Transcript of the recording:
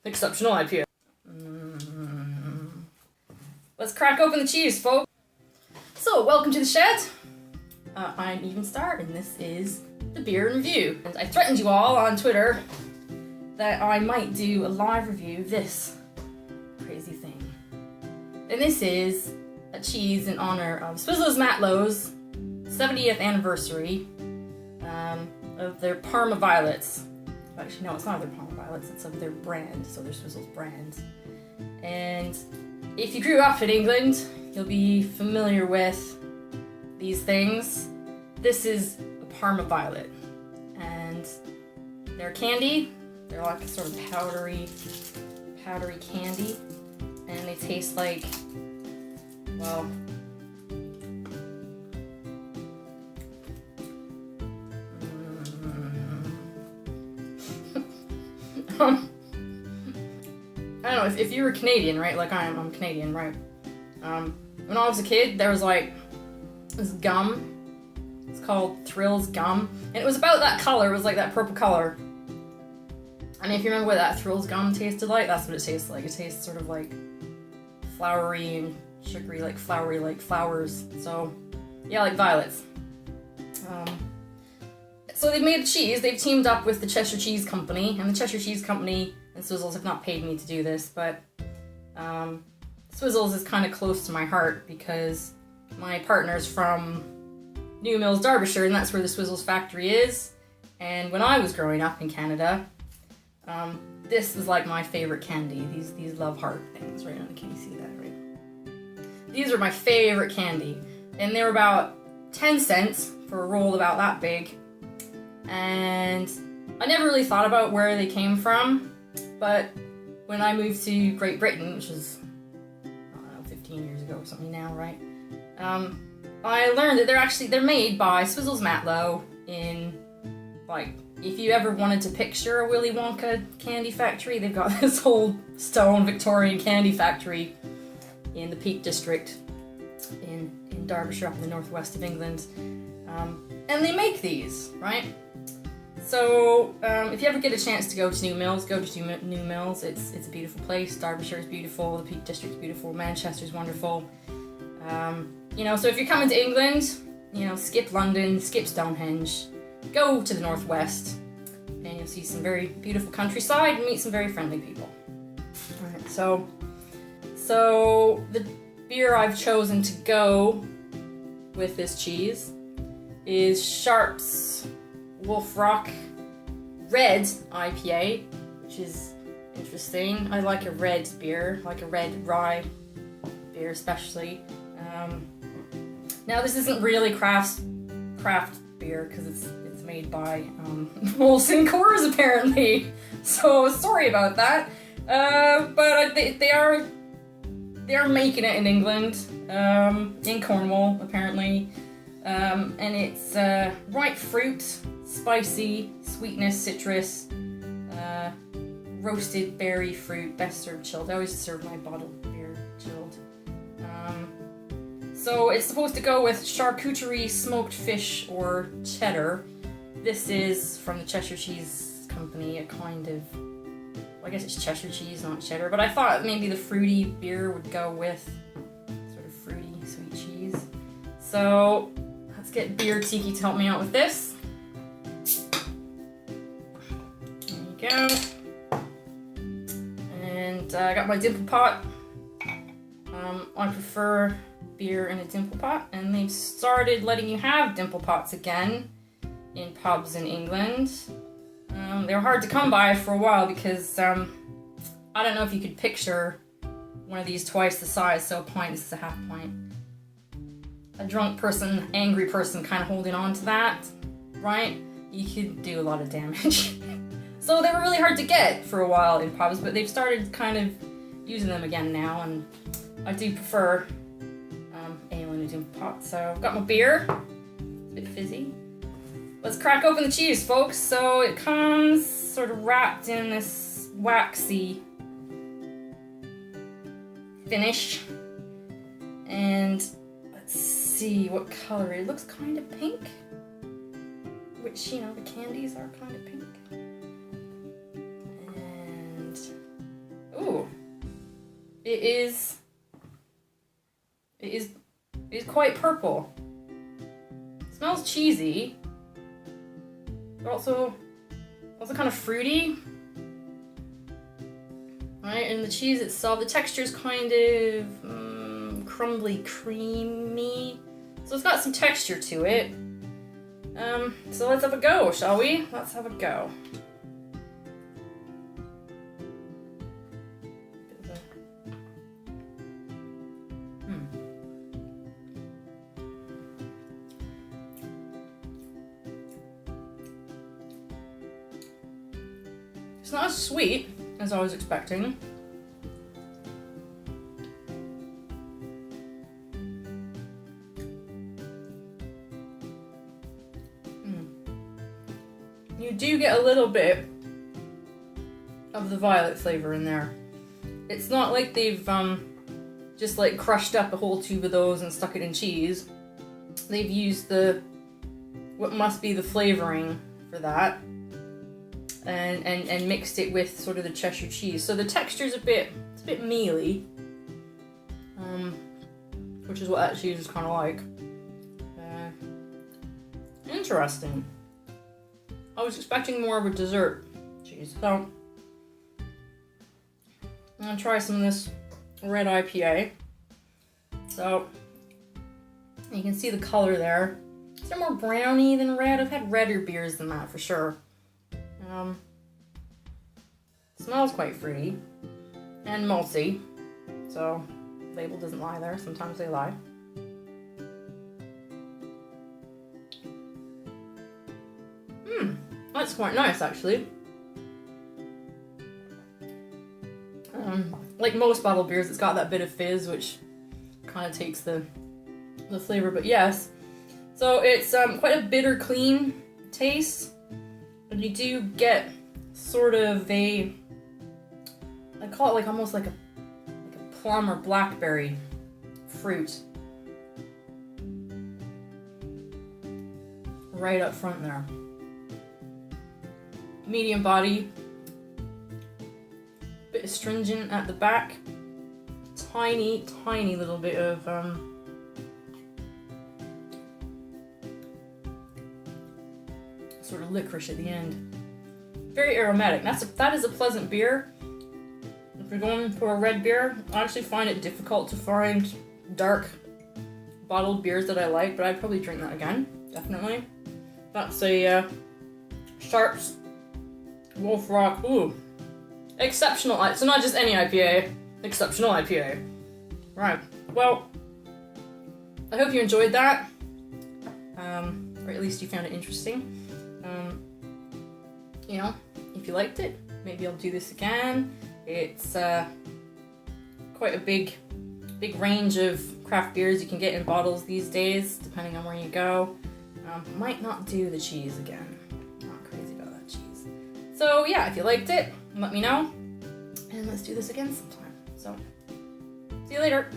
Exceptional IPA. Let's crack open the cheese, folks. So, welcome to the shed. I'm Even Star, and this is the beer review. And I threatened you all on Twitter that I might do a live review of this crazy thing. And this is a cheese in honor of Swizzels Matlow's 70th anniversary of their Parma Violets. Actually, no, it's not their Parma Violets, it's of their brand, so their Swizzels brand. And if you grew up in England, you'll be familiar with these things. This is a Parma Violet, and they're candy. They're like a sort of powdery candy, and they taste like, well, I don't know, if you were Canadian, right, like I'm Canadian, right, when I was a kid, there was like this gum, it's called Thrills gum, and it was about that color, it was like that purple color, and if you remember what that Thrills gum tasted like, that's what it tastes like. It tastes sort of like flowery and sugary, like flowery, like flowers, so yeah, like violets. So they've made a cheese, they've teamed up with the Cheshire Cheese Company, and the Cheshire Cheese Company and Swizzels have not paid me to do this, but Swizzels is kind of close to my heart because my partner's from Mills Derbyshire, and that's where the Swizzels factory is. And when I was growing up in Canada, this was like my favorite candy. These love heart things, right? Can you see that, right? These are my favorite candy, and they were about 10 cents for a roll about that big. And I never really thought about where they came from, but when I moved to Great Britain, which was, I don't know, 15 years ago or something now, right? I learned that they're made by Swizzels Matlow in, like, if you ever wanted to picture a Willy Wonka candy factory, they've got this old stone Victorian candy factory in the Peak District in Derbyshire up in the northwest of England. And they make these, right? So, if you ever get a chance to go to New Mills, go to New Mills. It's a beautiful place. Derbyshire is beautiful. The Peak District's beautiful. Manchester's wonderful. You know, so if you're coming to England, you know, skip London, skip Stonehenge, go to the northwest, and you'll see some very beautiful countryside and meet some very friendly people. Alright, so the beer I've chosen to go with this cheese is Sharp's Wolf Rock Red IPA, which is interesting. I like a red beer, like a red rye beer especially. Now this isn't really craft beer because it's made by Molson Coors apparently, so sorry about that. But they are making it in England, in Cornwall apparently. And it's ripe fruit, spicy, sweetness, citrus, roasted berry fruit, best served chilled. I always serve my bottled beer chilled. So it's supposed to go with charcuterie, smoked fish, or cheddar. This is from the Cheshire Cheese Company, a kind of, well, I guess it's Cheshire cheese, not cheddar, but I thought maybe the fruity beer would go with sort of fruity, sweet cheese. So let's get Beer Tiki to help me out with this. There you go. And I got my dimple pot. I prefer beer in a dimple pot, and they've started letting you have dimple pots again in pubs in England. They were hard to come by for a while because I don't know if you could picture one of these twice the size, so a pint, this is a half pint. A drunk person, angry person kind of holding on to that, right? You could do a lot of damage. So they were really hard to get for a while in pubs, but they've started kind of using them again now, and I do prefer ale in a dimple pot. So I've got my beer, it's a bit fizzy. Let's crack open the cheese, folks. So it comes sort of wrapped in this waxy finish, and let's see what color. It looks kind of pink, which, you know, the candies are kind of pink. And it is quite purple. It smells cheesy, but also kind of fruity. Right, and the cheese itself, the texture is kind of crumbly, creamy. So it's got some texture to it. So let's have a go, shall we? Let's have a go. It's not as sweet as I was expecting. You do get a little bit of the violet flavor in there. It's not like they've just like crushed up a whole tube of those and stuck it in cheese. They've used what must be the flavoring for that and mixed it with sort of the Cheshire cheese. So the texture's a bit mealy, which is what that cheese is kind of like. Interesting. I was expecting more of a dessert cheese. So I'm gonna try some of this red IPA. So you can see the color there. Is there more browny than red? I've had redder beers than that for sure. Smells quite fruity and malty. So label doesn't lie there. Sometimes they lie. That's quite nice, actually. Like most bottled beers, it's got that bit of fizz, which kind of takes the flavor, but yes. So it's quite a bitter, clean taste, and you do get sort of I call it like almost like a plum or blackberry fruit right up front there. Medium body, bit astringent at the back, tiny little bit of sort of licorice at the end. Very aromatic. That is a pleasant beer. If you're going for a red beer, I actually find it difficult to find dark bottled beers that I like, but I'd probably drink that again, definitely. That's a Sharps Wolf Rock. Ooh. Exceptional. So not just any IPA. Exceptional IPA. Right. Well, I hope you enjoyed that. Or at least you found it interesting. You know, if you liked it, maybe I'll do this again. It's quite a big range of craft beers you can get in bottles these days, depending on where you go. Might not do the cheese again. So yeah, if you liked it, let me know, and let's do this again sometime. So, see you later.